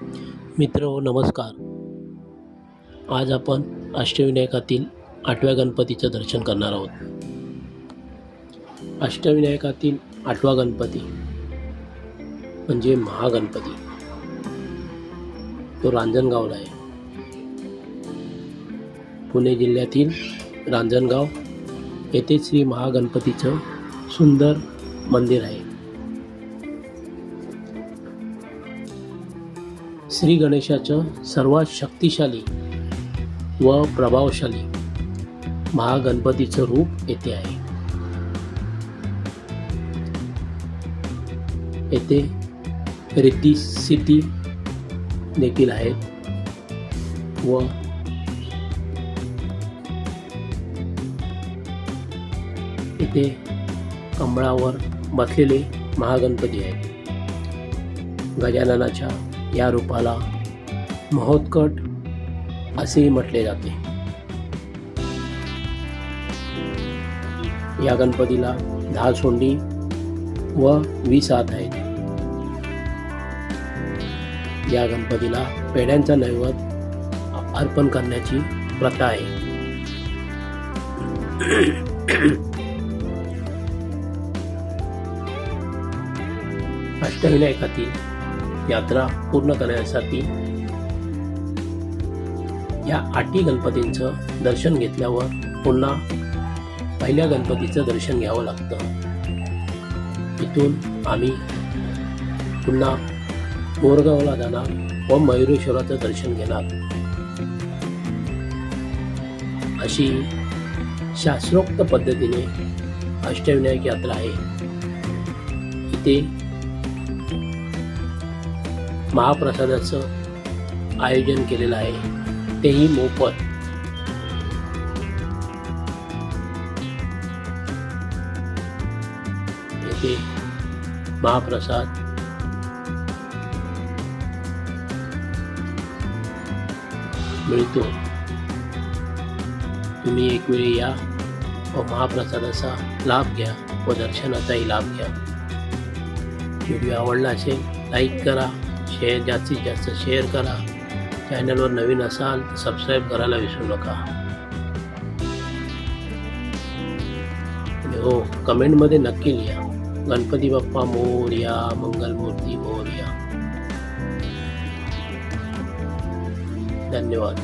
मित्र नमस्कार. आज आपण अष्टविनायकातील 8व्या गणपतीचं दर्शन करणार आहोत. अष्टविनायकातील 8वा गणपती म्हणजे महागणपती. तो रांजणगावला आहे. पुणे जिल्ह्यातील रांजणगाव येथे श्री महागणपतीचं सुंदर मंदिर आहे. श्री गणेशाचं सर्वात शक्तिशाली व प्रभावशाली महागणपतीचं रूप येथे आहे. येथे रिद्धी सिद्धी देखील आहेत व येथे कमळावर बसलेले महागणपती आहेत. गजाननाच्या या रूपाला महोत्कट असेही म्हटले जाते. या गणपतीला 10 सोंडी व 20 हात आहेत. या गणपतीला पेढ्यांचा नैवेद्य अर्पण करण्याची प्रथा आहे. अष्टविनायकातील यात्रा पूर्ण करण्यासाठी या 8 गणपतींचं दर्शन घेतल्यावर पुन्हा पहिल्या गणपतीचं दर्शन घ्यावं लागतं. इथून आम्ही पुन्हा मोरगावला जाणार व मयुरेश्वराचं दर्शन घेणार. अशी शास्त्रोक्त पद्धतीने अष्टविनायक यात्रा आहे. इथे महाप्रसादाचं आयोजन केलेलं आहे, तेही मोफत. येथे महाप्रसाद मिळतो. तुम्ही एक वेळी या व महाप्रसादाचा लाभ घ्या व दर्शनाचाही लाभ घ्या. व्हिडिओ आवडला असेल लाईक करा, जास्तीत जास्त शेअर करा. चॅनलवर नवीन असाल तर सबस्क्राईब करायला विसरू नका. आणि हो, कमेंटमध्ये नक्की लिहा गणपती बाप्पा मोरया, मंगलमूर्ती मोरया. धन्यवाद.